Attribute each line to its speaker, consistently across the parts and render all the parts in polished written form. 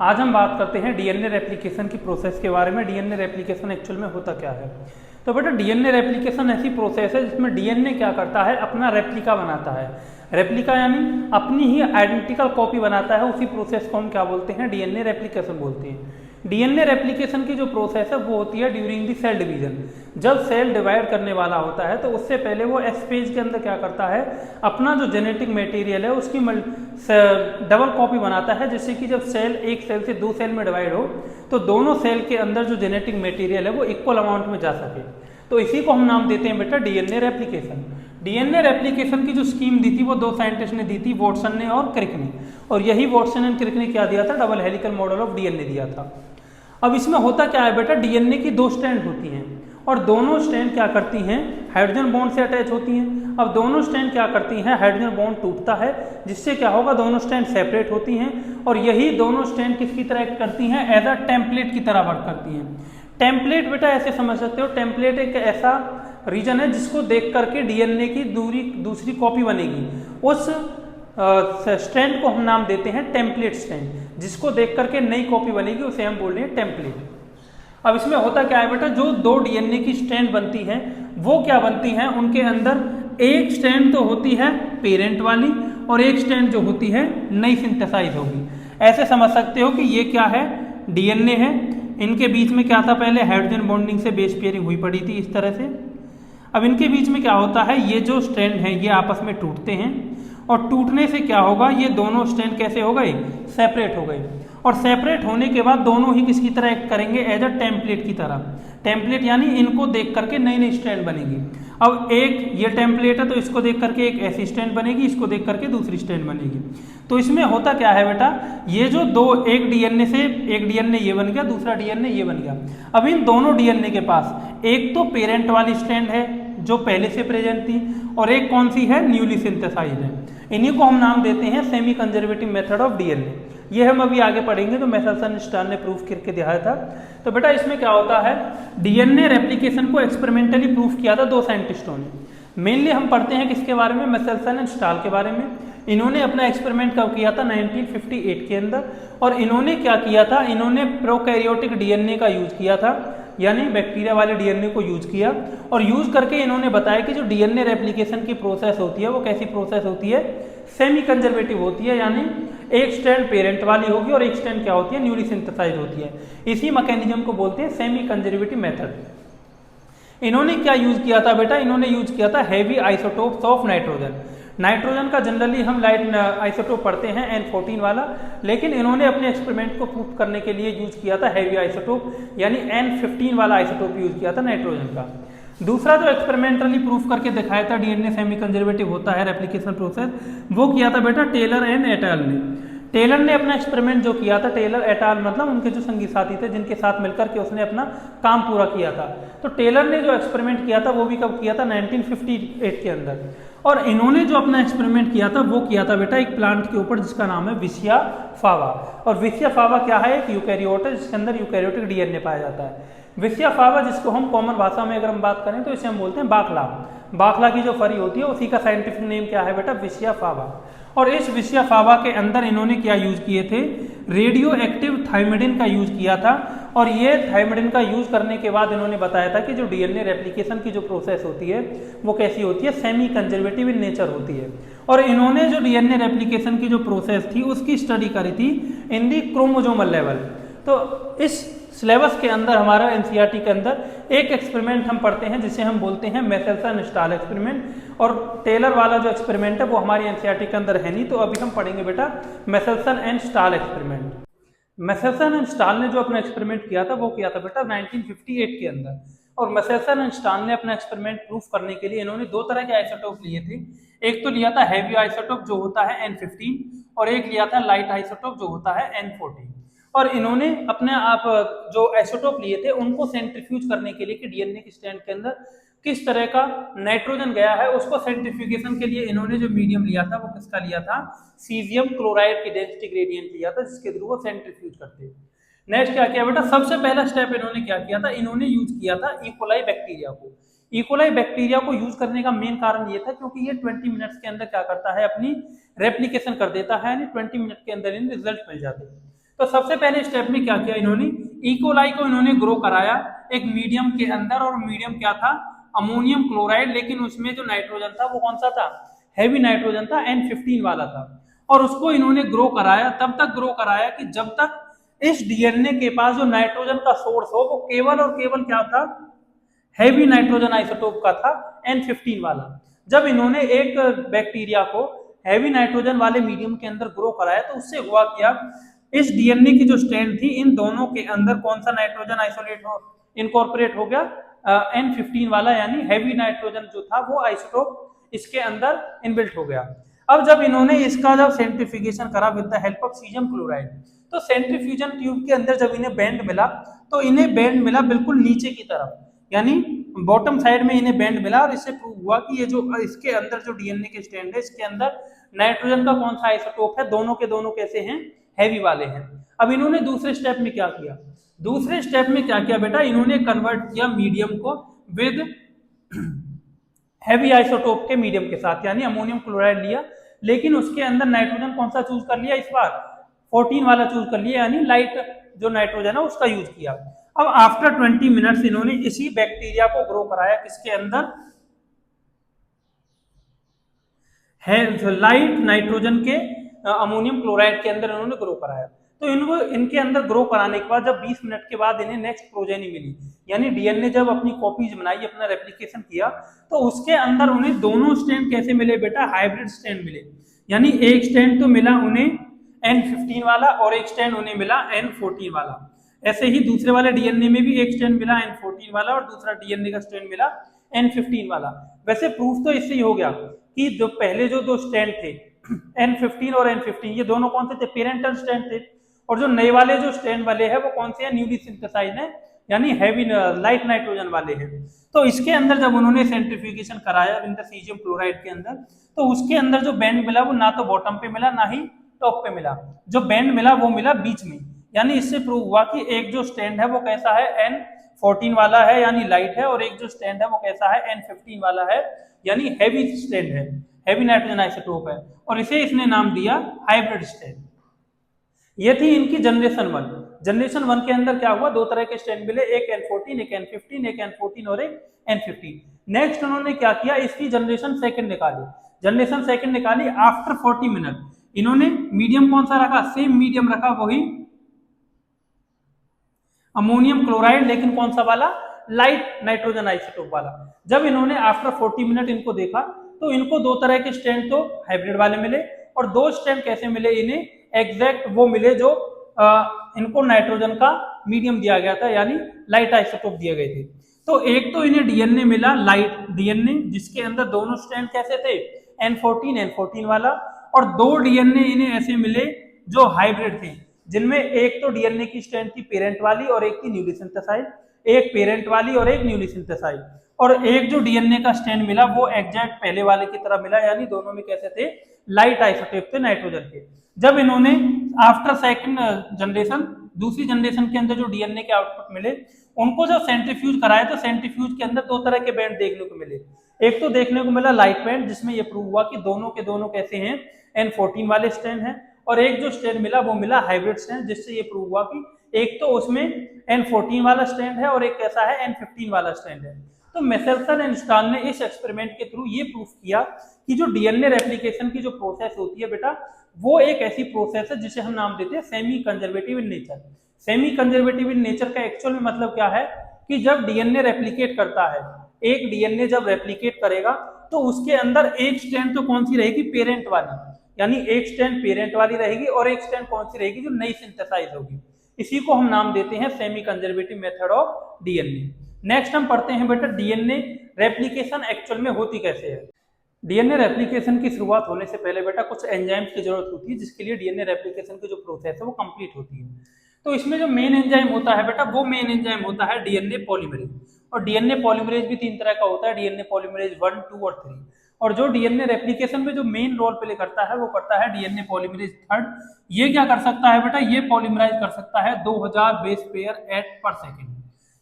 Speaker 1: आज हम बात करते हैं डीएनए रेप्लिकेशन की प्रोसेस के बारे में। डीएनए रेप्लिकेशन एक्चुअल में होता क्या है। तो बेटा डीएनए रेप्लिकेशन ऐसी प्रोसेस है जिसमें डीएनए क्या करता है, अपना रेप्लिका बनाता है। रेप्लिका यानी अपनी ही आइडेंटिकल कॉपी बनाता है। उसी प्रोसेस को हम क्या बोलते हैं, डीएनए रेप्लिकेशन बोलते हैं। डीएनए रेप्लिकेशन की जो प्रोसेस है वो होती है ड्यूरिंग द सेल डिवीजन। जब सेल डिवाइड करने वाला होता है तो उससे पहले वो एस फेज के अंदर क्या करता है, अपना जो जेनेटिक मटेरियल है उसकी डबल कॉपी बनाता है, जिससे कि जब सेल एक सेल से दो सेल में डिवाइड हो तो दोनों सेल के अंदर जो जेनेटिक मटेरियल है वो इक्वल अमाउंट में जा सके। तो इसी को हम नाम देते हैं बेटा डीएनए रेप्लिकेशन। डीएनए रेप्लिकेशन की जो स्कीम दी थी वो दो साइंटिस्ट ने दी थी, वॉटसन ने और क्रिक ने। और यही वॉटसन एंड क्रिक ने क्या दिया था, double helical model of DNA दिया था। अब इसमें होता क्या है बेटा, डीएनए की दो स्ट्रैंड होती हैं और दोनों स्ट्रैंड क्या करती हैं, हाइड्रोजन बॉन्ड से अटैच होती हैं। अब दोनों स्ट्रैंड क्या करती हैं, हाइड्रोजन बॉन्ड टूटता है जिससे क्या होगा, दोनों स्ट्रैंड सेपरेट होती हैं और यही दोनों स्ट्रैंड किसकी तरह एक्ट करती हैं, एज अ टेम्पलेट की तरह वर्क करती हैं। टेम्पलेट बेटा ऐसे समझ सकते हो, टेम्पलेट एक ऐसा रीजन है जिसको देख करके डीएनए की दूसरी कॉपी बनेगी। उस स्ट्रैंड को हम नाम देते हैं टेम्पलेट स्ट्रैंड। जिसको देख करके नई कॉपी बनेगी उसे हम बोल रहे हैं टेम्पलेट। अब इसमें होता क्या है बेटा, जो दो डीएनए की स्ट्रैंड बनती हैं वो क्या बनती हैं, उनके अंदर एक स्ट्रैंड तो होती है पेरेंट वाली और एक स्ट्रैंड जो होती है नई सिंथेसाइज होगी। ऐसे समझ सकते हो कि ये क्या है, डीएनए है, इनके बीच में क्या था, पहले हाइड्रोजन बॉन्डिंग से बेस पेयरिंग हुई पड़ी थी इस तरह से। अब इनके बीच में क्या होता है, ये जो स्ट्रैंड है ये आपस में टूटते हैं और टूटने से क्या होगा, ये दोनों स्ट्रैंड कैसे हो गए, सेपरेट हो गए। और सेपरेट होने के बाद दोनों ही किसकी तरह एक्ट करेंगे, एज अ टेम्पलेट की तरह। टेम्पलेट यानी इनको देख करके नई नई स्ट्रैंड बनेगी। अब एक ये टेम्पलेट है तो इसको देख करके एक ऐसी स्ट्रैंड बनेगी, इसको देख करके दूसरी स्ट्रैंड बनेगी। तो इसमें होता क्या है बेटा, ये जो दो, एक डीएनए से एक डीएनए ये बन गया, दूसरा डीएनए ये बन गया। अब इन दोनों डीएनए के पास एक तो पेरेंट वाली स्ट्रैंड है जो पहले से प्रेजेंट थी और एक कौन सी है, न्यूली सिंथेसाइज्ड है। इन्हीं को हम नाम देते हैं semi conservative method of DNA. ये हम अभी आगे पढ़ेंगे, तो मेसेल्सन स्टार ने प्रूफ करके दिखाया था। तो बेटा इसमें क्या होता है, डीएनए रेप्लिकेशन को एक्सपेरिमेंटली प्रूफ किया था दो साइंटिस्टों ने। मेनली हम पढ़ते हैं किसके बारे में, मेसेल्सन एंड स्टार के बारे में। इन्होंने अपना एक्सपेरिमेंट कब किया था, 1958 के अंदर। और इन्होंने क्या किया था, इन्होंने प्रोकैरियोटिक डीएनए का यूज किया था, यानी बैक्टीरिया वाले डीएनए को यूज किया। और यूज करके इन्होंने बताया कि जो डीएनए रेप्लिकेशन की प्रोसेस होती है वो कैसी प्रोसेस होती है, सेमी कंजर्वेटिव होती है। यानी एक स्ट्रैंड पेरेंट वाली होगी और एक स्ट्रैंड क्या होती है, न्यूली सिंथेसाइज्ड होती है। इसी मैकेनिज्म को बोलते हैं सेमी कंजर्वेटिव मेथड। इन्होंने क्या यूज किया था बेटा, इन्होंने यूज किया था heavy isotopes of nitrogen. Nitrogen का जनरली हम लाइट आइसोटोप पढ़ते हैं N14 वाला, लेकिन इन्होंने अपने एक्सपेरिमेंट को प्रूफ करने के लिए यूज किया था हैवी आइसोटोप, यानी N15 वाला आइसोटोप यूज किया था नाइट्रोजन का। दूसरा जो एक्सपेरिमेंटली प्रूफ करके दिखाया था डीएनए सेमी कंजर्वेटिव होता है रेप्लिकेशन प्रोसेस, वो किया था बेटा टेलर एंड एटाल ने। टेलर ने अपना एक्सपेरिमेंट जो किया था, टेलर एटाल मतलब उनके जो संगी साथी थे जिनके साथ मिलकर के उसने अपना काम पूरा किया था। तो टेलर ने जो एक्सपेरिमेंट किया था वो भी कब किया था, 1958 के अंदर। और इन्होंने जो अपना एक्सपेरिमेंट किया था वो किया था बेटा एक प्लांट के ऊपर जिसका नाम है विसिया फावा। और विसिया फावा क्या है, एक यूकैरियोट है जिसके अंदर यूकैरियोटिक डीएनए पाया जाता है। विसिया फावा, जिसको हम कॉमन भाषा में अगर हम बात करें तो इसे हम बोलते हैं बाखला। बाखला की जो फरी होती है उसी का साइंटिफिक नेम क्या है बेटा, विसिया फावा। और इस विसिया फावा के अंदर इन्होंने क्या यूज किए थे, रेडियो एक्टिव थाइमिडिन का यूज किया था। और ये थाइमिडिन का यूज करने के बाद इन्होंने बताया था कि जो डीएनए रेप्लिकेशन की जो प्रोसेस होती है वो कैसी होती है, सेमी कंजर्वेटिव इन नेचर होती है। और इन्होंने जो डीएनए रेप्लिकेशन की जो प्रोसेस थी उसकी स्टडी करी थी इन दी क्रोमोजोमल लेवल। तो इस सिलेबस के अंदर हमारा एनसीईआरटी के अंदर एक एक्सपेरिमेंट हम पढ़ते हैं जिसे हम बोलते हैं मेसेल्सन स्टाल एक्सपेरिमेंट। और टेलर वाला जो एक्सपेरिमेंट है वो हमारी एनसीईआरटी के अंदर है नहीं, तो अभी हम पढ़ेंगे बेटा Meselson and stall experiment. Meselson and stall ने जो अपना एक्सपेरिमेंट किया था वो किया था बेटा 1958 के अंदर। और मेसेल्सन एंड स्टाल ने अपना एक्सपेरिमेंट प्रूफ करने के लिए इन्होंने दो तरह के आइसोटोप लिए थे। एक तो लिया था हैवी आइसोटोप जो होता है N15 और एक लिया था लाइट आइसोटोप जो होता है N14। और इन्होंने अपने आप जो आइसोटोप लिए थे उनको सेंट्रीफ्यूज करने के लिए कि डीएनए की स्ट्रैंड के अंदर किस तरह का नाइट्रोजन गया है, उसको सेंट्रीफ्यूगेशन के लिए इन्होंने जो मीडियम लिया था वो किसका लिया था, सीजियम क्लोराइड की डेंसिटी ग्रेडियंट लिया था जिसके थ्रू वो सेंट्रीफ्यूज करते हैं। नेक्स्ट क्या किया बेटा, सबसे पहला स्टेप इन्होंने क्या किया था, इन्होंने यूज किया था इकोलाई बैक्टीरिया को। इकोलाई बैक्टीरिया को यूज करने का मेन कारण ये था क्योंकि ये 20 मिनट्स के अंदर क्या करता है, अपनी रेप्लिकेशन कर देता है, यानी 20 मिनट के अंदर इन रिजल्ट मिल जाते हैं। तो सबसे पहले स्टेप में क्या किया इन्होंने, इकोलाई को इन्होंने ग्रो कराया एक मीडियम के अंदर, और मीडियम क्या था, अमोनियम क्लोराइड, लेकिन उसमें जो नाइट्रोजन था वो कौन सा था, हैवी नाइट्रोजन था, N15 वाला था। और उसको इन्होंने ग्रो कराया, तब तक ग्रो कराया कि जब तक इस डीएनए के पास जो नाइट्रोजन का सोर्स हो वो केवल और केवल क्या था, हैवी नाइट्रोजन आइसोटोप का था, N15 वाला। जब इन्होंने एक बैक्टीरिया को हैवी नाइट्रोजन वाले मीडियम के अंदर ग्रो कराया तो उससे हुआ क्या, इस डीएनए की जो स्ट्रैंड थी इन दोनों के अंदर कौन सा नाइट्रोजन आइसोलेट हो, इनकॉर्पोरेट हो गया, N15 वाला, यानी हैवी नाइट्रोजन जो था वो आइसोटोप इसके अंदर इनबिल्ट हो गया। अब जब इन्होंने इसका जब सेंट्रीफ्यूगेशन करा with the help of caesium chloride, तो सेंट्रीफ्यूजन ट्यूब के अंदर जब इन्हें बैंड मिला, तो इन्हें बैंड मिला बिल्कुल नीचे की तरफ, यानी बॉटम साइड में इन्हें बैंड मिला, और इससे प्रूव हुआ कि ये जो इसके अंदर जो डीएनए के स्ट्रैंड है इसके अंदर नाइट्रोजन का कौन सा आइसोटोप है, दोनों के दोनों कैसे हैं, हैवी वाले हैं। अब इन्होंने दूसरे स्टेप में क्या किया, दूसरे स्टेप में क्या किया बेटा, इन्होंने कन्वर्ट किया मीडियम को विद हैवी आइसोटोप के मीडियम के साथ, यानी अमोनियम क्लोराइड लिया, लेकिन उसके अंदर नाइट्रोजन कौन सा चूज कर लिया, इस बार 14 वाला चूज कर लिया, यानी लाइट जो नाइट्रोजन है उसका यूज किया। अब आफ्टर 20 मिनट्स इन्होंने इसी बैक्टीरिया को ग्रो कराया किसके अंदर, है लाइट नाइट्रोजन के अमोनियम क्लोराइड के अंदर इन्होंने ग्रो कराया। तो इनको इनके अंदर ग्रो कराने के बाद जब 20 मिनट के बाद इन्हें नेक्स्ट प्रोजेनी मिली, यानी डीएनए जब अपनी कॉपीज बनाई, अपना रेप्लिकेशन किया, तो उसके अंदर उन्हें दोनों स्ट्रैंड कैसे मिले बेटा, हाइब्रिड स्ट्रैंड मिले, यानी एक स्ट्रैंड तो मिला उन्हें N15 वाला और एक स्ट्रैंड उन्हें मिला N14 वाला। ऐसे ही दूसरे वाले डीएनए में भी एक स्ट्रैंड मिला N14 वाला और दूसरा डीएनए का स्ट्रैंड मिला N15 वाला। वैसे प्रूफ तो इससे ही हो गया कि जो पहले जो दो स्ट्रैंड थे N15 और N15 ये दोनों कौन से थे, पेरेंटल स्ट्रैंड थे, और जो नए वाले जो स्ट्रैंड वाले हैं वो कौन से हैं, न्यूली सिंथेसाइज्ड है, यानी हैवी लाइट नाइट्रोजन वाले हैं। तो इसके अंदर जब उन्होंने सेंट्रीफ्यूगेशन कराया इन द सीजियम क्लोराइड के अंदर, तो उसके अंदर जो बैंड मिला वो ना तो बॉटम पे मिला ना ही टॉप पे मिला, जो बैंड मिला वो मिला बीच में, यानी इससे प्रूव हुआ कि एक जो स्ट्रैंड है वो कैसा है, N14 वाला है यानी लाइट है, और एक जो स्ट्रैंड है वो कैसा है, N15 वाला है यानी हैवी स्ट्रैंड है, हैवी नाइट्रोजन आइसोटोप है, और इसे इसने नाम दिया हाइब्रिड स्ट्रैंड। ये थी इनकी जनरेशन 1। जनरेशन 1 के अंदर क्या हुआ, दो तरह के स्ट्रैंड मिले, एक N14 एक N15, एक N14 और एक N15। नेक्स्ट उन्होंने क्या किया, इसकी जनरेशन सेकंड निकाली, जनरेशन सेकंड निकाली आफ्टर 40 मिनट। इन्होंने मीडियम कौन सा रखा, सेम मीडियम रखा, वही अमोनियम क्लोराइड, लेकिन कौन सा वाला, लाइट नाइट्रोजन आइसोटोप वाला। जब इन्होंने आफ्टर 40 मिनट इनको देखा तो इनको दो तरह के स्ट्रैंड तो हाइब्रिड वाले मिले, और दो स्ट्रैंड कैसे मिले इन्हें, एग्जैक्ट वो मिले जो इनको नाइट्रोजन का मीडियम दिया गया था, यानी लाइट आइसोटोप दिए गए थे। तो एक तो इन्हें डीएनए मिला लाइट डीएनए, जिसके अंदर दोनों स्ट्रैंड कैसे थे, N14 वाला, और दो डीएनए इन्हें ऐसे मिले जो हाइब्रिड थे, जिनमें एक तो डीएनए की स्ट्रैंड थी पेरेंट वाली और एक थी न्यूली सिंथेसाइज्ड, एक पेरेंट वाली और एक न्यूली सिंथेसाइज्ड, और एक जो डीएनए का स्ट्रैंड मिला वो एग्जैक्ट पहले वाले की तरह मिला, यानी दोनों में कैसे थे, लाइट आइसोटोप थे नाइट्रोजन के। जब इन्होंने आफ्टर सेकंड जनरेशन, दूसरी जनरेशन के अंदर जो डीएनए के आउटपुट मिले उनको जब सेंट्रीफ्यूज कराया तो सेंट्रीफ्यूज के अंदर दो तरह के बैंड देखने को मिले। एक तो देखने को मिला लाइट बैंड, जिसमें यह प्रूव हुआ कि दोनों के दोनों कैसे हैं, N14 वाले स्ट्रैंड हैं, और एक जो स्ट्रैंड मिला वो मिला हाइब्रिड स्ट्रैंड, जिससे ये प्रूव हुआ कि एक तो उसमें N14 वाला स्ट्रैंड है और एक कैसा है, N15 वाला स्ट्रैंड है। तो मेसेल्सन एंड स्टाल ने इस एक्सपेरिमेंट के थ्रू ये प्रूफ किया कि जो डीएनए रेप्लिकेशन की जो प्रोसेस होती है बेटा, वो एक ऐसी प्रोसेस है जिसे हम नाम देते हैं semi conservative in nature. Semi conservative in nature का एक्चुअल में मतलब क्या है कि जब डीएनए रेप्लिकेट करता है, एक डीएनए जब रेप्लिकेट करेगा तो उसके अंदर एक स्ट्रैंड तो कौन सी रहेगी, पेरेंट वाली, यानी एक स्ट्रैंड पेरेंट वाली रहेगी और एक स्ट्रैंड कौन सी रहेगी, जो नई सिंथेसाइज होगी। इसी को हम नाम देते हैं semi conservative method of DNA. Next हम पढ़ते हैं बेटा डीएनए रेप्लिकेशन एक्चुअल में होती कैसे है। डीएनए रेप्लिकेशन की शुरुआत होने से पहले बेटा कुछ एंजाइम्स की जरूरत होती है, जिसके लिए डीएनए रेप्लिकेशन की जो प्रोसेस है वो कंप्लीट होती है। तो इसमें जो मेन एंजाइम होता है बेटा, वो मेन एंजाइम होता है डीएनए पॉलीमरेज। और डीएनए पॉलीमरेज भी तीन तरह का होता है, डीएनए पॉलीमरेज 1, 2 और 3। और जो डीएनए रेप्लिकेशन में जो मेन रोल प्ले करता है वो करता है डीएनए पॉलीमरेज 3। ये क्या कर सकता है बेटा, ये पॉलीमराइज कर सकता है 2000 बेस पेयर एट पर सेकेंड,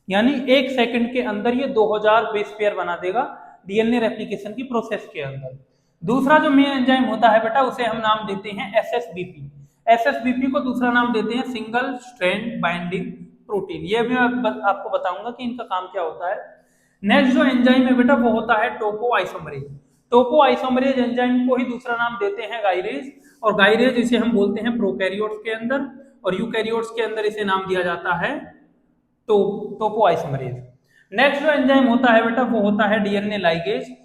Speaker 1: यानी एक सेकंड के अंदर ये 2000 बेस पेयर बना देगा डीएनए रेप्लिकेशन की प्रोसेस के अंदर। दूसरा जो मेन एंजाइम होता है बेटा, उसे हम नाम देते हैं एसएसबीपी। एसएसबीपी को दूसरा नाम देते हैं सिंगल स्ट्रैंड बाइंडिंग प्रोटीन। ये भी मैं आपको बताऊंगा कि इनका काम क्या होता है। नेक्स्ट जो एंजाइम है बेटा वो होता है टोपो आइसोमरेज। टोपो आइसोमरेज एंजाइम को ही दूसरा नाम देते हैं गाइरेज, और गाइरेज इसे हम बोलते हैं प्रोकैरियोट्स के अंदर, और यूकैरियोट्स के अंदर इसे नाम दिया जाता है टोपो आइसोमरेज। नेक्स्ट जो एंजाइम होता है बेटा वो होता है डीएनए लाइगेज,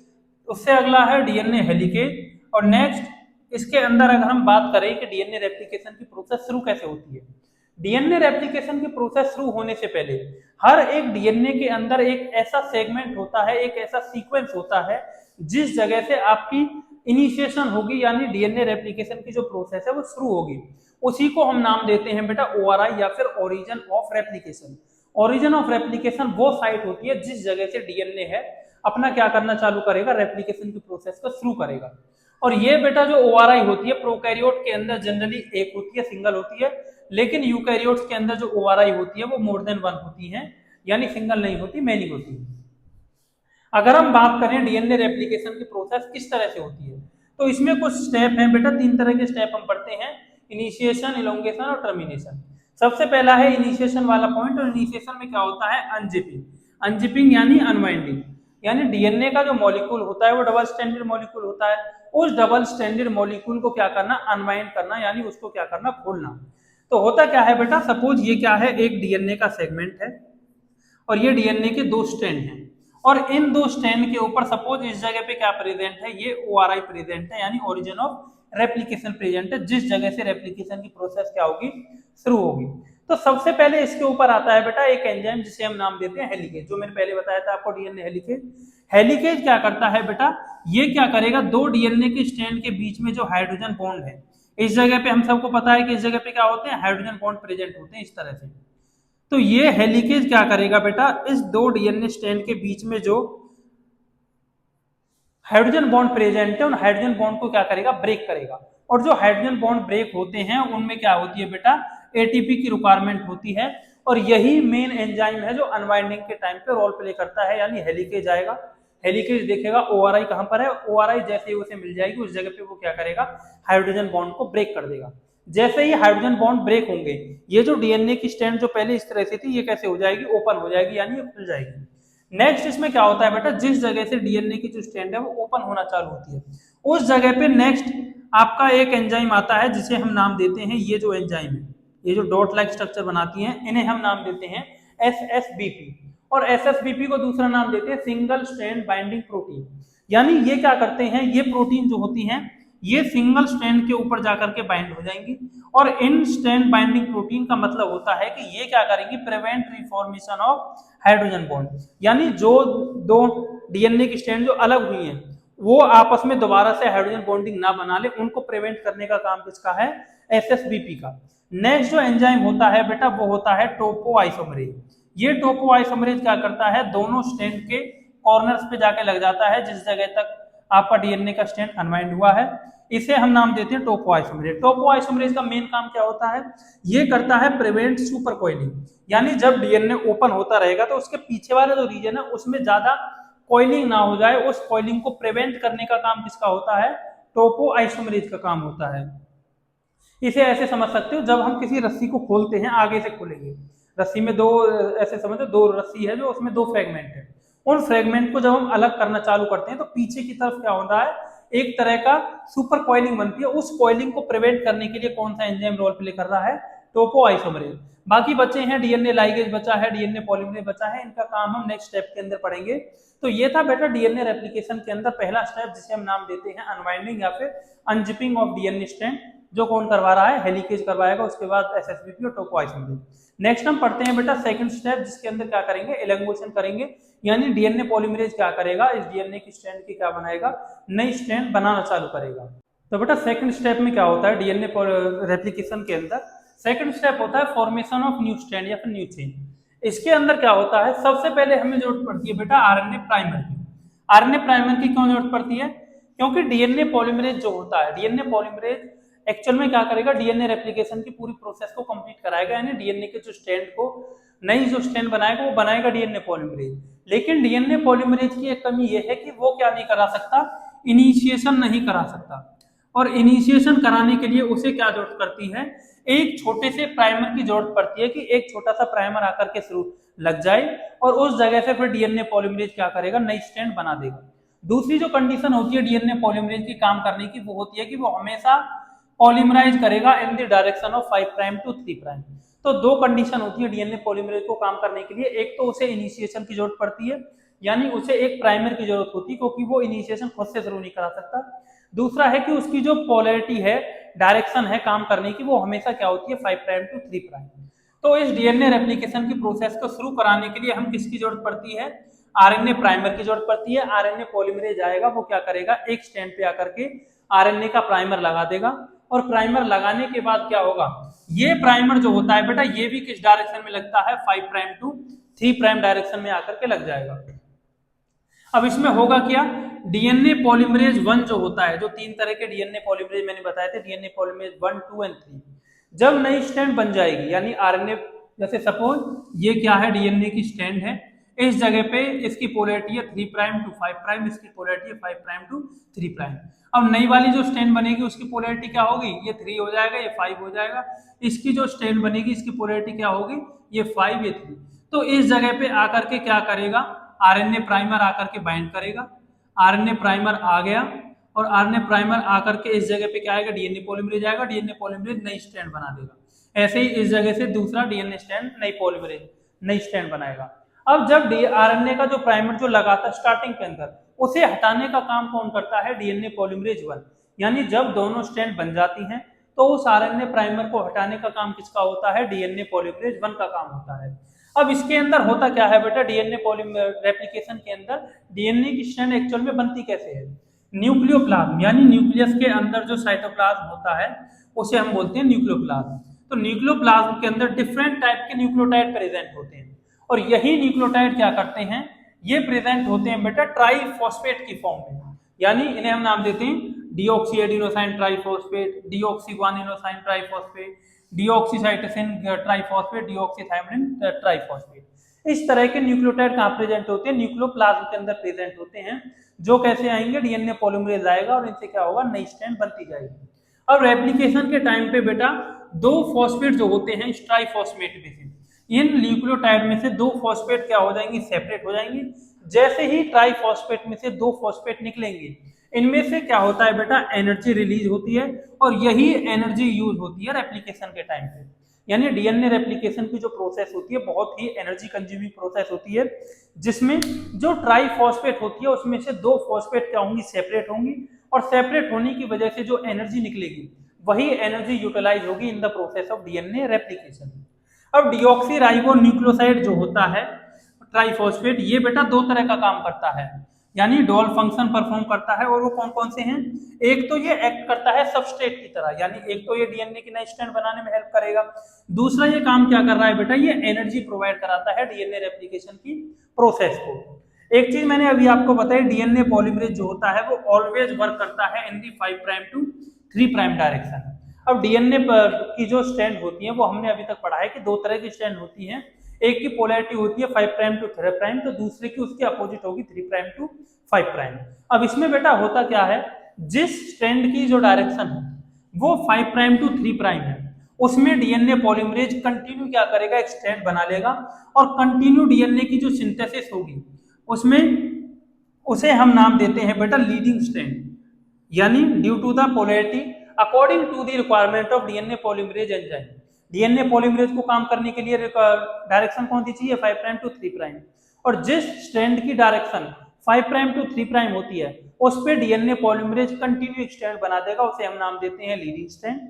Speaker 1: उससे अगला है डीएनए हेलिकेज, और नेक्स्ट इसके अंदर अगर हम बात करें कि डीएनए रेप्लिकेशन की प्रोसेस शुरू कैसे होती है। डीएनए रेप्लिकेशन की प्रोसेस शुरू होने से पहले हर एक डीएनए के अंदर एक ऐसा सेगमेंट होता है, एक ऐसा सीक्वेंस होता है जिस जगह से आपकी इनिशिएशन होगी, यानी डीएनए रेप्लिकेशन की जो प्रोसेस है वो शुरू होगी। उसी को हम नाम देते हैं बेटा ओआरआई या फिर origin of replication. Origin of replication वो साइट होती है जिस जगह से डीएनए है अपना क्या करना चालू करेगा, रेप्लिकेशन की प्रोसेस को शुरू करेगा। और ये बेटा जो ओआरआई होती है प्रोकैरियोट के अंदर जनरली एक होती है, सिंगल होती है, लेकिन यूकैरियोट्स के अंदर जो ओआरआई होती है वो मोर देन वन होती है, यानी सिंगल नहीं होती, मेनी होती है। अगर हम बात करें डीएनए रेप्लिकेशन की प्रोसेस किस तरह से होती है, तो इसमें कुछ स्टेप हैं बेटा, 3 तरह के स्टेप हम पढ़ते हैं, इनिशिएशन, इलोंगेशन और टर्मिनेशन। सबसे पहला है इनिशिएशन वाला पॉइंट, और इनिशिएशन में क्या होता है, अनजिपिंग। अनजिपिंग यानी अनवाइंडिंग, यानी डीएनए का जो मॉलिक्यूल होता है वो डबल स्ट्रैंडेड मॉलिक्यूल होता है, उस डबल स्ट्रैंडेड मॉलिक्यूल को क्या करना, अनवाइंड करना, यानी उसको क्या करना, खोलना। तो होता क्या है बेटा, सपोज ये क्या है, एक डीएनए का सेगमेंट है और ये डीएनए के 2 स्ट्रैंड हैं, और इन 2 स्ट्रैंड के ऊपर सपोज इस जगह पे क्या प्रेजेंट है, ये ओआरआई प्रेजेंट है, यानी ओरिजिन ऑफ रेप्लिकेशन प्रेजेंट है, जिस जगह से रेप्लिकेशन की प्रोसेस क्या होगी, शुरू होगी। तो सबसे पहले इसके ऊपर आता है बेटा एक एंजाइम जिसे हम नाम देते हैं हेलिकेज, जो मैंने पहले बताया था आपको, डीएनए हेलिकेज। हेलिकेज क्या करता है बेटा, ये क्या करेगा, 2 डीएनए के स्ट्रैंड के बीच में जो हाइड्रोजन बॉन्ड है, इस जगह पे हम सबको पता है कि इस जगह पे क्या होते हैं, हाइड्रोजन बॉन्ड प्रेजेंट होते हैं इस तरह से। तो ये हेलिकेज क्या करेगा बेटा, इस 2 डीएनए स्ट्रैंड के बीच में जो हाइड्रोजन बॉन्ड प्रेजेंट है उन हाइड्रोजन बॉन्ड को क्या करेगा, ब्रेक करेगा। और जो हाइड्रोजन बॉन्ड ब्रेक होते हैं उनमें क्या होती है बेटा, एटीपी की रिक्वायरमेंट होती है, और यही मेन एंजाइम है जो अनवाइंडिंग के टाइम पे रोल प्ले करता है, यानी हेलिकेज आएगा। हेलिकेज देखेगा ओआरआई कहां पर है, ओआरआई जैसे ही उसे मिल जाएगी उस जगह पे वो क्या करेगा, हाइड्रोजन बॉन्ड को ब्रेक कर देगा। जैसे ही हाइड्रोजन बॉन्ड ब्रेक होंगे, ये जो डीएनए की स्ट्रैंड जो पहले इस तरह से थी, ये कैसे हो जाएगी, ओपन हो जाएगी, यानी ये खुल जाएगी। नेक्स्ट इसमें क्या होता है बेटा, जिस जगह से डीएनए की जो स्ट्रैंड है वो ओपन होना चालू होती है, उस जगह पे नेक्स्ट आपका एक एंजाइम आता है जिसे हम नाम देते हैं, ये जो एंजाइम है, ये जो डॉट लाइक स्ट्रक्चर बनाती हैं, इन्हें हम नाम देते हैं एसएसबीपी, और एसएसबीपी को दूसरा नाम देते हैं सिंगल स्ट्रैंड बाइंडिंग प्रोटीन। यानी ये क्या करते हैं, ये प्रोटीन जो होती हैं ये सिंगल स्ट्रैंड के ऊपर जाकर के बाइंड हो जाएंगी, और इन स्ट्रैंड बाइंडिंग प्रोटीन का मतलब होता है कि ये क्या करेंगी, prevent reformation of hydrogen bond, यानी जो 2 डीएनए की स्ट्रैंड जो अलग हुई हैं वो आपस में दोबारा से हाइड्रोजन बॉन्डिंग ना बना ले, उनको प्रिवेंट करने का काम किसका है, एसएसबीपी का। नेक्स्ट जो एंजाइम होता है बेटा वो होता है टोपो आइसोमरेज। ये टोपो आइसोमरेज क्या करता है, दोनों स्ट्रैंड के कॉर्नर्स पे जाके लग जाता है जिस जगह तक आपका डीएनए का स्ट्रैंड अनवाइंड हुआ है, इसे हम नाम देते हैं टोपो आइसोमरेज। टोपो आइसोमरेज का मेन काम क्या होता है, ये करता है प्रिवेंट सुपर कॉइलिंग, यानी जब डीएनए ओपन होता रहेगा तो उसके पीछे वाला जो रीजन है उसमें ज्यादा कॉइलिंग ना हो जाए, उस कॉइलिंग को प्रिवेंट करने का काम किसका होता है, टोपो आइसोमरेज का काम होता है। इसे ऐसे समझ सकते हो, जब हम किसी रस्सी को खोलते हैं आगे से खोलेंगे, रस्सी में 2 ऐसे समझो 2 रस्सी है जो उसमें 2 फ्रेगमेंट है, उन फ्रेगमेंट को जब हम अलग करना चालू करते हैं तो पीछे की तरफ क्या होता है, एक तरह का सुपर कॉइलिंग बनती है, उस कॉइलिंग को प्रिवेंट करने के लिए कौन सा एंजाइम रोल प्ले कर रहा है, टोपो आइसोमरेज। बाकी बचे हैं डीएनए लाइगेज बचा है, डीएनए पॉलीमरेज बचा है, इनका काम हम नेक्स्ट स्टेप के अंदर पढ़ेंगे। तो ये था बेटा डीएनए रेप्लिकेशन के अंदर पहला स्टेप जिसे हम नाम देते हैं अनवाइंडिंग या फिर अनजिपिंग ऑफ डीएनए स्ट्रैंड, जो कौन करवा रहा है, हेलिकेज करवाएगा, उसके बाद एसएसबीपी और टोपो आइसोमरेज। नेक्स्ट हम पढ़ते हैं बेटा सेकंड स्टेप जिसके अंदर क्या करेंगे, एलंगोशन करेंगे, यानी डीएनए पॉलीमरेज क्या करेगा, इस डीएनए की स्ट्रैंड की क्या बनाएगा, नई स्ट्रैंड बनाना चालू करेगा। तो बेटा सेकंड स्टेप में क्या होता है डीएनए रेप्लिकेशन के अंदर, सेकंड स्टेप होता है फॉर्मेशन ऑफ न्यू स्ट्रैंड या फिर न्यू चेन। इसके अंदर क्या होता है, सबसे पहले हमें जरूरत पड़ती है बेटा आरएनए प्राइमर की। आरएनए प्राइमर की क्यों जरूरत पड़ती है, क्योंकि डीएनए पॉलीमरेज जो होता है, डीएनए पॉलीमरेज एक्चुअल में क्या करेगा, डीएनए रेप्लिकेशन की पूरी प्रोसेस को कंप्लीट कराएगा, यानी डीएनए के जो स्ट्रैंड को नई जो स्ट्रैंड बनाएगा वो बनाएगा डीएनए पॉलीमरेज। लेकिन डीएनए पॉलीमरेज की एक कमी ये है कि वो क्या नहीं करा सकता, इनिशिएशन नहीं करा सकता। और इनिशिएशन कराने के लिए उसे क्या जरूरत पड़ती है, एक छोटे से प्राइमर की जरूरत पड़ती है कि एक छोटा सा प्राइमर आकर के शुरू लग जाए और उस जगह से फिर डीएनए पॉलीमरेज क्या करेगा, नई स्ट्रैंड बना देगा। दूसरी जो कंडीशन होती है डीएनए पॉलीमरेज की काम करने की, वो होती है कि वो हमेशा पॉलीमराइज करेगा in the direction of 5 prime to 3 prime. तो दो कंडीशन होती है डीएनए पॉलीमरेज को काम करने के लिए, एक तो उसे इनिशिएशन की जरूरत पड़ती है, यानी उसे एक प्राइमर की जरूरत होती है क्योंकि वो इनिशिएशन खुद से शुरू नहीं करा सकता। दूसरा है कि उसकी जो पोलैरिटी है, डायरेक्शन है काम करने की, वो हमेशा क्या होती है, 5 प्राइम टू 3 प्राइम। तो इस डीएनए रेप्लिकेशन की प्रोसेस को शुरू कराने के लिए हम किसकी जरूरत पड़ती है, आरएनए प्राइमर की जरूरत पड़ती है। आरएनए पॉलीमरेज आएगा, वो क्या करेगा, एक स्टैंड पे आकर के आरएनए का प्राइमर लगा देगा और प्राइमर लगाने के बाद क्या होगा, ये प्राइमर जो होता है बेटा, ये भी किस डायरेक्शन में लगता है, 5 प्राइम टू 3 प्राइम डायरेक्शन में आकर के लग जाएगा। अब इसमें होगा क्या, डीएनए पॉलीमरेज 1 जो होता है, जो 3 तरह के डीएनए पॉलीमरेज मैंने बताए थे, डीएनए पॉलीमरेज 1, 2 एंड 3, जब नई स्ट्रैंड बन जाएगी, यानी आरएनए, जैसे सपोज ये क्या है, डीएनए की स्ट्रैंड है, इस जगह पे इसकी पोलैरिटी है 3 प्राइम टू 5 प्राइम, इसकी पोलैरिटी है 5 प्राइम टू 3 प्राइम। अब नई वाली जो स्ट्रैंड बनेगी उसकी पोलैरिटी क्या होगी, ये 3 हो जाएगा, ये 5 हो जाएगा। इसकी जो स्ट्रैंड बनेगी इसकी पोलैरिटी क्या होगी, ये 5, ये 3। तो इस जगह पे आकर के क्या करेगा, आरएनए प्राइमर आकर के बाइंड करेगा, आरएनए प्राइमर आ गया और आरएनए प्राइमर आकर के इस जगह पे क्या आएगा, डीएनए पॉलीमरेज आएगा, डीएनए पॉलीमरेज नई स्ट्रैंड बना देगा। ऐसे ही इस जगह से दूसरा डीएनए स्ट्रैंड नई पॉलीमरेज नई स्ट्रैंड बनाएगा। अब जब आरएनए का जो प्राइमर जो लगा था स्टार्टिंग के अंदर, उसे हटाने का काम कौन करता है, डीएनए पॉलीमरेज 1। यानी जब दोनों स्ट्रैंड बन जाती हैं तो उस आरएनए प्राइमर को हटाने का काम किसका होता है, डीएनए पॉलीमरेज 1 का काम होता है। अब इसके अंदर होता क्या है बेटा, डीएनए पॉलीमरेज रेप्लिकेशन के अंदर डीएनए की स्ट्रैंड एक्चुअल में बनती कैसे है, न्यूक्लियोप्लाज्म, यानी न्यूक्लियस के अंदर जो साइटोप्लाज्म होता है उसे हम बोलते हैं न्यूक्लियोप्लाज्म। तो न्यूक्लियोप्लाज्म के अंदर डिफरेंट टाइप के न्यूक्लियोटाइड प्रेजेंट होते हैं और यही न्यूक्लियोटाइड क्या करते हैं, ये प्रेजेंट होते हैं बेटा ट्राइफॉस्फेट की फॉर्म में, यानी इन्हें हम नाम देते हैं deoxy adenosine triphosphate, deoxy guanosine triphosphate, deoxycytosine triphosphate, deoxythymine triphosphate. इस तरह के न्यूक्लियोटाइड कहाँ प्रेजेंट होते हैं, न्यूक्लियोप्लाज्म के अंदर प्रेजेंट होते हैं, जो कैसे आएंगे, डीएनए पॉलीमरेज आएगा और इनसे क्या होगा, नई स्ट्रैंड बनती जाएगी। अब रेप्लिकेशन के टाइम पे बेटा दो फॉस्फेट जो होते हैं ट्राइफॉस्फेट में से, इन न्यूक्लियोटाइड में से दो फॉस्फेट क्या हो जाएंगी, सेपरेट हो जाएंगी। जैसे ही ट्राइफॉस्फेट में से दो फॉस्फेट निकलेंगे, इनमें से क्या होता है बेटा, एनर्जी रिलीज होती है और यही एनर्जी यूज होती है रेप्लिकेशन के टाइम पे। यानी डीएनए रेप्लिकेशन की जो प्रोसेस होती है बहुत ही एनर्जी कंज्यूमिंग प्रोसेस होती है, जिसमें जो ट्राइफॉस्फेट होती है उसमें से दो फॉस्फेट क्या होंगी, सेपरेट होंगी और सेपरेट होने की वजह से जो एनर्जी निकलेगी वही एनर्जी यूटिलाइज होगी in the process of DNA replication. अब डीऑक्सी राइबो न्यूक्लियोसाइड जो होता है ट्राइफॉस्फेट, ये बेटा दो तरह का काम करता है, यानी डोल फंक्शन परफॉर्म करता है। और वो कौन कौन से हैं, एक तो ये एक्ट करता है सबस्ट्रेट की तरह, यानी एक तो ये डीएनए की नई स्ट्रैंड बनाने में हेल्प करेगा। दूसरा ये काम क्या कर रहा है बेटा, ये एनर्जी प्रोवाइड कराता है डीएनए रेप्लिकेशन की प्रोसेस को। एक चीज मैंने अभी आपको बताई, डीएनए पॉलीमरेज जो होता है वो ऑलवेज वर्क करता है इन दी 5 प्राइम टू 3 प्राइम डायरेक्शन। अब डीएनए की जो स्ट्रैंड होती है वो हमने अभी तक पढ़ा है कि दो तरह की स्ट्रैंड होती है, एक की पोलैरिटी होती है 5 प्राइम टू 3 प्राइम, तो दूसरे की उसकी अपोजिट होगी 3 प्राइम टू 5 प्राइम। अब इसमें बेटा होता क्या है, जिस स्ट्रैंड की जो डायरेक्शन है वो 5 प्राइम टू 3 प्राइम है, उसमें डीएनए पॉलीमरेज कंटिन्यू क्या करेगा, एक स्ट्रैंड बना लेगा और कंटिन्यू डीएनए की जो सिंथेसिस होगी उसमें उसे हम नाम देते हैं बेटा लीडिंग स्ट्रैंड, यानी due to the polarity according to the requirement of DNA polymerase enzyme. DNA polymerase को काम करने के लिए डायरेक्शन कौन सी चाहिए, 5 प्राइम टू 3 प्राइम, और जिस स्ट्रैंड की डायरेक्शन 5 प्राइम टू 3 प्राइम होती है उस पे डीएनए पॉलीमरेज कंटिन्यू एक स्ट्रैंड बना देगा, उसे हम नाम देते हैं लीडिंग स्ट्रैंड।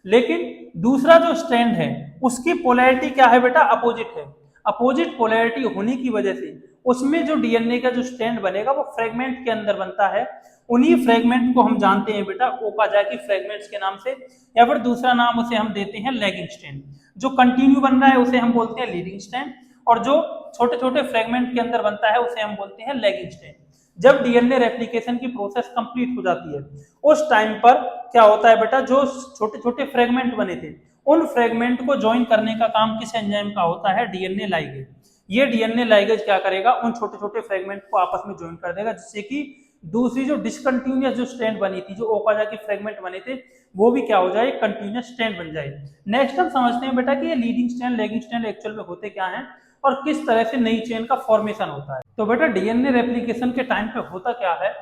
Speaker 1: लेकिन दूसरा जो स्ट्रैंड है उसकी पोलैरिटी क्या है बेटा, अपोजिट है। अपोजिट पोलैरिटी होने की वजह से उसमें जो डीएनए का जो स्ट्रैंड बनेगा वो फ्रेगमेंट के अंदर बनता है। उन्हीं फ्रेगमेंट को हम जानते हैं बेटा ओकाजाकी फ्रेगमेंट्स के नाम से, या फिर दूसरा नाम उसे हम देते हैं लैगिंग स्ट्रैंड। जो कंटिन्यू बन रहा है उसे हम बोलते हैं लीडिंग स्ट्रैंड और जो छोटे छोटे फ्रेगमेंट के अंदर बनता है उसे हम बोलते हैं लैगिंग स्ट्रैंड। जब डीएनए रेप्लिकेशन की प्रोसेस कंप्लीट हो जाती है उस टाइम पर क्या होता है बेटा, जो छोटे छोटे फ्रेगमेंट बने थे उन फ्रेगमेंट को ज्वाइन करने का काम किस एंजाइम का होता है, डीएनए लाइगेज। ये डीएनए लाइगेज क्या करेगा, उन छोटे छोटे फ्रेगमेंट को आपस में ज्वाइन कर देगा जिससे कि दूसरी जो डिसकंटिन्यूअस जो स्ट्रैंड बनी थी, जो ओकाजाकी फ्रेगमेंट बने थे, वो भी क्या हो जाए, कंटिन्यूअस स्ट्रैंड बन जाए। नेक्स्ट हम समझते हैं बेटा कि ये leading strand lagging strand actual में होते क्या हैं और किस तरह से नई चेन का फॉर्मेशन होता है। तो बेटा डीएनए रेप्लिकेशन के टाइम पे होता क्या है,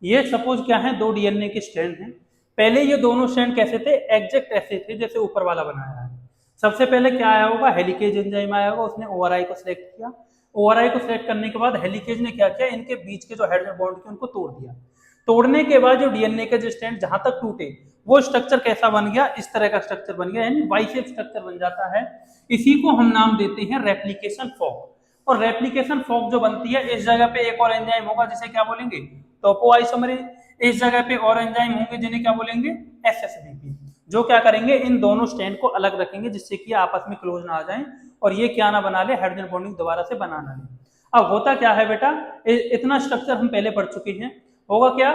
Speaker 1: ये सपोज क्या है, दो डीएनए के स्ट्रैंड हैं। पहले ये दोनों स्ट्रैंड कैसे थे, एग्जैक्ट ऐसे थे जैसे ऊपर वाला बनाया है। सबसे पहले क्या आया होगा, हेलिकेज एंजाइम आया होगा, उसने ओआरआई को सिलेक्ट किया। ओआरआई को सिलेक्ट करने के बाद हेलिकेज ने क्या किया, इनके बीच के जो हाइड्रोजन बॉन्ड थे उनको तोड़ दिया। तोड़ने के बाद जो डीएनए के जो स्ट्रैंड जहां तक टूटे, वो स्ट्रक्चर कैसा बन गया, इस तरह का स्ट्रक्चर बन गया, यानी वाई शेप स्ट्रक्चर बन जाता है। इसी को हम नाम देते हैं रेप्लिकेशन फॉर्क। और रेप्लिकेशन फॉर्क जो बनती है, इस जगह पे एक और एंजाइम होगा जिसे क्या बोलेंगे, टोपोआइसोमरेज। इस जगह पे और एंजाइम होंगे जिन्हें क्या बोलेंगे, एसएसबीपी, जो क्या करेंगे, इन दोनों स्ट्रैंड को अलग रखेंगे जिससे कि आपस में क्लोज ना आ जाएं और ये क्या ना बना ले, हाइड्रोजन बॉन्डिंग दोबारा से बना ना ले। अब होता क्या है बेटा, इतना स्ट्रक्चर हम पहले पढ़ चुके हैं। होगा क्या,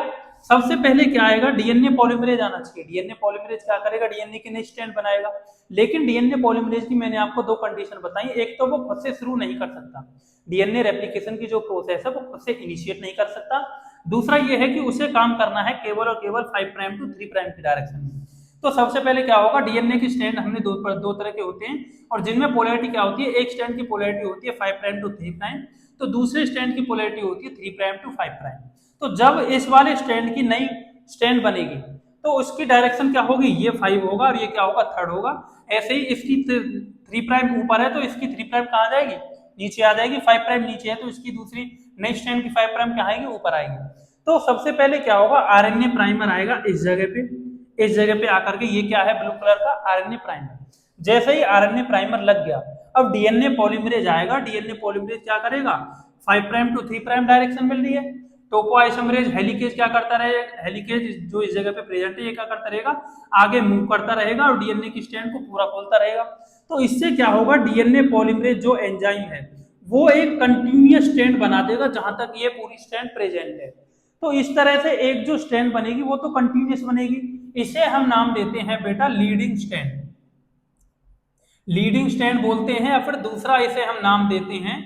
Speaker 1: सबसे पहले क्या आएगा, डीएनए पॉलीमरेज आना चाहिए। डीएनए पॉलीमरेज क्या करेगा, डीएनए के नए स्ट्रैंड बनाएगा। लेकिन डीएनए पॉलीमरेज की मैंने आपको दो कंडीशन बताई। एक तो वो खुद से शुरू नहीं कर सकता, डीएनए रेप्लिकेशन की जो प्रोसेस है वो खुद से इनिशिएट नहीं कर सकता। दूसरा ये है कि उसे काम करना है केवल और केवल 5 प्राइम टू 3 प्राइम की डायरेक्शन में। तो सबसे पहले क्या होगा, डीएनए के स्ट्रैंड हमने दो तरह के होते हैं और जिनमें पोलैरिटी क्या होती है, एक स्ट्रैंड की पोलैरिटी होती है 5 प्राइम टू 3 प्राइम, तो दूसरे स्ट्रैंड की पोलैरिटी होती है 3 प्राइम टू 5 प्राइम। तो जब इस वाले स्ट्रैंड की नई स्ट्रैंड बनेगी तो उसकी डायरेक्शन क्या होगी, ये 5 होगा और ये क्या होगा, 3rd होगा। ऐसे ही इसकी 3 प्राइम ऊपर है तो इसकी 3 प्राइम कहाँ जाएगी, नीचे आ जाएगी। 5 प्राइम नीचे है तो इसकी दूसरी नई स्ट्रैंड की 5 प्राइम क्या आएगी, ऊपर आएगी। तो सबसे पहले क्या होगा, आरएनए प्राइमर आएगा इस जगह पे, इस जगह पे आकर के ये क्या है, ब्लू कलर का आरएनए प्राइमर। जैसे ही आरएनए प्राइमर लग गया, अब डीएनए पॉलीमरेज आएगा। डीएनए पॉलीमरेज क्या करेगा, 5 प्राइम टू 3 प्राइम डायरेक्शन मिल रही है। टोपोआइसोमरेज हेलिकेज क्या करता रहेगा, हेलिकेज जो इस जगह पे प्रेजेंट है ये क्या करता रहेगा, आगे मूव करता रहेगा और डीएनए की स्ट्रैंड को पूरा खोलता रहेगा। तो इससे क्या होगा, डीएनए पॉलीमरेज जो एंजाइम है वो एक कंटिन्यूअस स्ट्रैंड बना देगा जहां तक ये पूरी स्ट्रैंड प्रेजेंट है। तो इस तरह से एक जो स्ट्रैंड बनेगी वो तो कंटिन्यूअस बनेगी। इसे हम नाम देते हैं बेटा लीडिंग स्ट्रैंड, लीडिंग स्ट्रैंड बोलते हैं। या फिर दूसरा इसे हम नाम देते हैं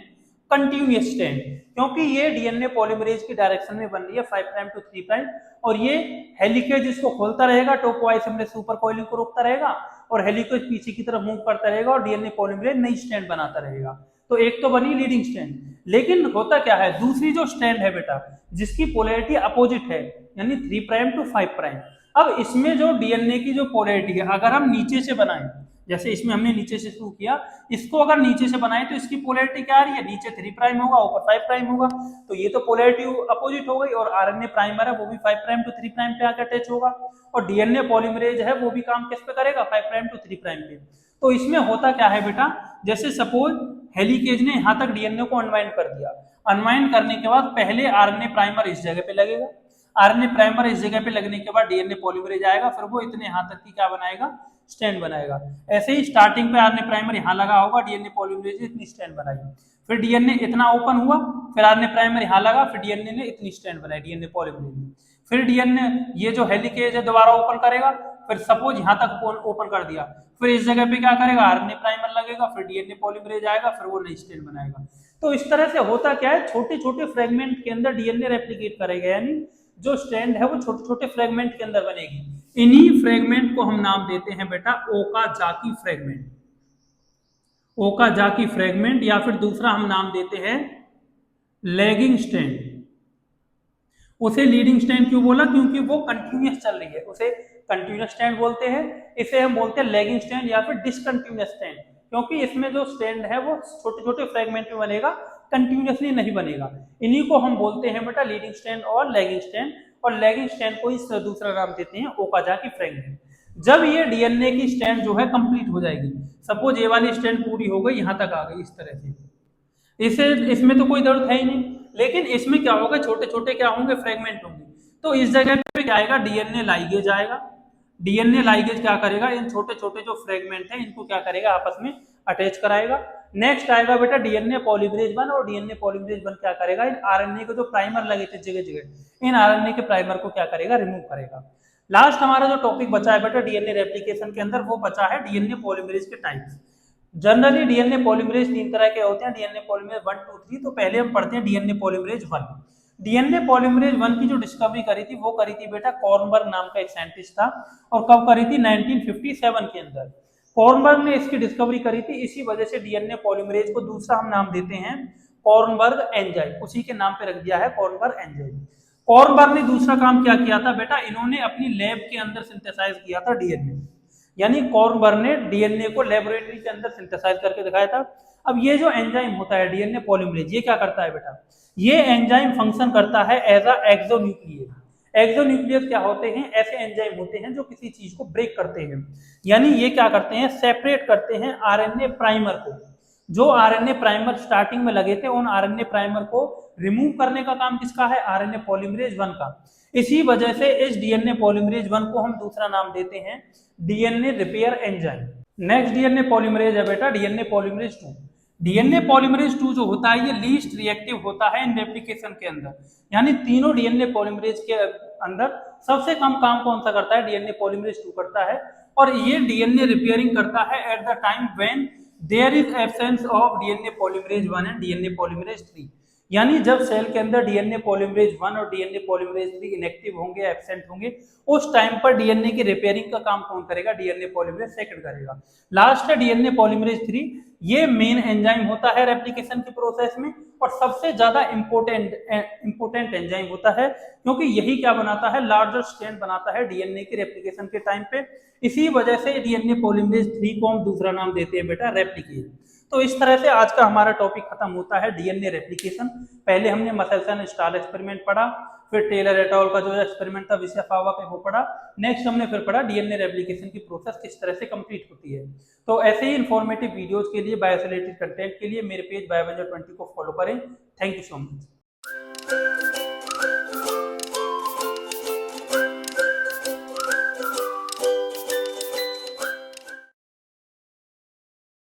Speaker 1: कंटिन्यूअस स्ट्रैंड, क्योंकि ये डीएनए पॉलीमरेज की डायरेक्शन में बन रही है 5 प्राइम टू 3 प्राइम और ये हेलिकेज इसको खोलता रहेगा, टोपोआइसोमरेज सुपर कॉइलिंग को रोकता रहेगा और हेलिकेज पीछे की तरफ मूव करता रहेगा और डीएनए पॉलीमरेज नई स्ट्रैंड बनाता रहेगा। तो एक तो बनी लीडिंग स्ट्रैंड। लेकिन होता क्या है, दूसरी जो स्ट्रैंड है बेटा जिसकी पोलैरिटी अपोजिट है, यानी 3 प्राइम टू 5 प्राइम, अब इसमें जो डीएनए की जो पोलैरिटी है अगर हम नीचे से बनाएं, जैसे इसमें हमने नीचे से शुरू किया, इसको अगर नीचे से बनाएं तो इसकी पोलैरिटी क्या आ रही है, नीचे 3 प्राइम होगा, ऊपर 5 प्राइम होगा। तो ये तो पोलैरिटी अपोजिट हो गई और आरएनए प्राइमर है वो भी 5 प्राइम टू 3 प्राइम पे आकर अटैच होगा और डीएनए पॉलीमरेज है वो भी काम किस पे करेगा, 5 प्राइम टू 3 प्राइम पे। तो इसमें होता क्या है बेटा, जैसे सपोज हेलिकेज ने यहां तक डीएनए को अनवाइंड कर दिया, अनवाइंड करने के बाद पहले आरएनए प्राइमर इस जगह पे लगेगा, आरएनए प्राइमर इस जगह पे लगने के बाद डीएनए पॉलीमरेज आएगा, फिर वो इतने यहां तक की क्या बनाएगा, स्ट्रैंड बनाएगा। ऐसे ही स्टार्टिंग पे आरएनए प्राइमर यहां लगा होगा, डीएनए पॉलीमरेज इतनी स्ट्रैंड बनाएगी, फिर डीएनए इतना ओपन हुआ, फिर आरएनए प्राइमर यहां लगा, फिर डीएनए ने इतनी स्ट्रैंड बनाई, डीएनए पॉलीमरेज ने। फिर डीएनए ये जो हेलिकेज है दोबारा ओपन करेगा, फिर सपोज यहां तक ओपन कर दिया, फिर इस जगह पे क्या करेगा, आरएनए प्राइमर लगेगा, फिर डीएनए पॉलीमरेज आएगा, फिर वो नई स्ट्रैंड बनाएगा। तो इस तरह से होता क्या है, छोटे छोटे फ्रेगमेंट के अंदर डीएनए रेप्लिकेट करेगा, यानी जो स्ट्रैंड है वो छोटे छोटे फ्रेगमेंट के अंदर बनेगी। इन्हीं फ्रेगमेंट को हम नाम देते हैं बेटा ओकाजाकी फ्रेगमेंट, ओकाजाकी फ्रेगमेंट, या फिर दूसरा हम नाम देते हैं लैगिंग स्ट्रैंड। उसे लीडिंग स्ट्रैंड क्यों बोला, क्योंकि वो कंटिन्यूअस चल रही है, उसे कंटिन्यूअस स्ट्रैंड बोलते हैं। इसे हम बोलते हैं लैगिंग स्ट्रैंड या फिर डिसकंटिन्यूअस स्ट्रैंड, क्योंकि इसमें जो स्ट्रैंड है वो छोटे छोटे फ्रेगमेंट में बनेगा, कंटिन्यूअसली नहीं बनेगा। इन्हीं को हम बोलते हैं बेटा लीडिंग स्ट्रैंड और लैगिंग स्ट्रैंड, और लैगिंग स्ट्रैंड को इस दूसरा नाम देते हैं ओकाजाकी फ्रेगमेंट। जब ये डीएनए की स्ट्रैंड जो है कंप्लीट हो जाएगी, सपोज ये वाली स्ट्रैंड पूरी हो गई, यहां तक आ गई इस तरह से, इसे इसमें तो कोई जरूरत है ही नहीं, लेकिन इसमें क्या होगा, छोटे छोटे क्या होंगे, फ्रेगमेंट होंगे। तो इस जगह पे क्या आएगा, डीएनए लाइगेज आएगा। डीएनए लाइगेज क्या करेगा, इन छोटे छोटे जो फ्रेगमेंट है इनको क्या करेगा, आपस में अटैच कराएगा। नेक्स्ट आएगा बेटा डीएनए पॉलीमरेज 1, और डीएनए पॉलीमरेज 1 क्या करेगा, इन आरएनए के जो प्राइमर लगे थे जगह जगह, इन आरएनए के प्राइमर को क्या करेगा, रिमूव करेगा। लास्ट हमारा जो टॉपिक बचा है बेटा डीएनए रेप्लिकेशन के अंदर, वो बचा है डीएनए पॉलीमरेज के टाइप्स। जनरली डीएनए पॉलीमरेज 3 तरह के होते हैं, डीएनए पॉलीमरेज 1, 2, 3। तो पहले हम पढ़ते हैं डीएनए पॉलीमरेज 1। डीएनए पॉलीमरेज 1 की जो डिस्कवरी करी थी वो करी थी बेटा कॉर्नबर्ग नाम का एक साइंटिस्ट था, और कब करी थी 1957 के अंदर कॉर्नबर्ग ने इसकी डिस्कवरी करी थी। इसी वजह से डीएनए पॉलीमरेज को दूसरा हम नाम देते हैं कॉर्नबर्ग एंजाइम, उसी के नाम पे रख दिया है कॉर्नबर्ग एंजाइम। कॉर्नबर्ग ने दूसरा काम क्या किया था बेटा, इन्होंने अपनी लैब के अंदर सिंथेसाइज किया था डीएनए, यानी कॉर्नबर्ग ने डीएनए को लेबोरेटरी के अंदर सिंथेसाइज करके दिखाया था। अब ये जो एंजाइम होता है डीएनए पॉलीमरेज, ये क्या करता है बेटा, ये एंजाइम फंक्शन करता है एज अ एक्सोन्यूक्लियस। एक्सोन्यूक्लियस क्या होते हैं, ऐसे एंजाइम होते हैं जो किसी चीज को ब्रेक करते हैं, यानी ये क्या करते हैं, सेपरेट करते हैं आरएनए प्राइमर को। जो आरएनए प्राइमर स्टार्टिंग में लगे थे उन आरएनए प्राइमर को रिमूव करने का काम किसका है, आरएनए पॉलीमरेज 1 का। इसी वजह से इस डीएनए पॉलीमरेज 1 को हम दूसरा नाम देते हैं DNA repair enzyme. Next DNA polymerase है बेटा डीएनए पॉलीमरेज 2। डीएनए पॉलीमरेज 2 जो होता है ये लीस्ट रिएक्टिव होता है इन रेप्लिकेशन के अंदर, यानी तीनों डीएनए पॉलीमरेज के अंदर सबसे कम काम कौन सा करता है, डीएनए पॉलीमरेज 2 करता है। और ये डीएनए रिपेयरिंग करता है at the time when there is absence of DNA polymerase 1 and DNA polymerase 3, यानी जब सेल के अंदर डीएनए पॉलीमरेज 1 और डीएनए पॉलीमरेज 3 इनएक्टिव होंगे, एब्सेंट होंगे, उस टाइम पर डीएनए की रिपेयरिंग का काम कौन करेगा, डीएनए पॉलीमरेज 2 करेगा। लास्ट है डीएनए पॉलीमरेज 3, ये मेन एंजाइम होता है रेप्लिकेशन की प्रोसेस में और सबसे ज्यादा इंपोर्टेंट एंजाइम होता है, क्योंकि यही क्या बनाता है, लार्जर स्ट्रैंड बनाता है डीएनए की रेप्लिकेशन के टाइम पे। इसी वजह से डीएनए पॉलीमरेज 3 को हम दूसरा नाम देते हैं बेटा रेप्लिकेट। तो इस तरह से आज का हमारा टॉपिक खत्म होता है डीएनए रेप्लिकेशन। पहले हमने मसेल्सन स्टाल एक्सपेरिमेंट पढ़ा, फिर टेलर एट अल का जो एक्सपेरिमेंट था विशेफावा पे वो पढ़ा, नेक्स्ट हमने फिर पढ़ा डीएनए रेप्लिकेशन की प्रोसेस किस तरह से कंप्लीट होती है। तो ऐसे ही इन्फॉर्मेटिव वीडियोस के लिए, बायो से रिलेटेड कंटेंट के लिए मेरे पेज बायोवेंजर 20 को फॉलो करें। Thank you so much.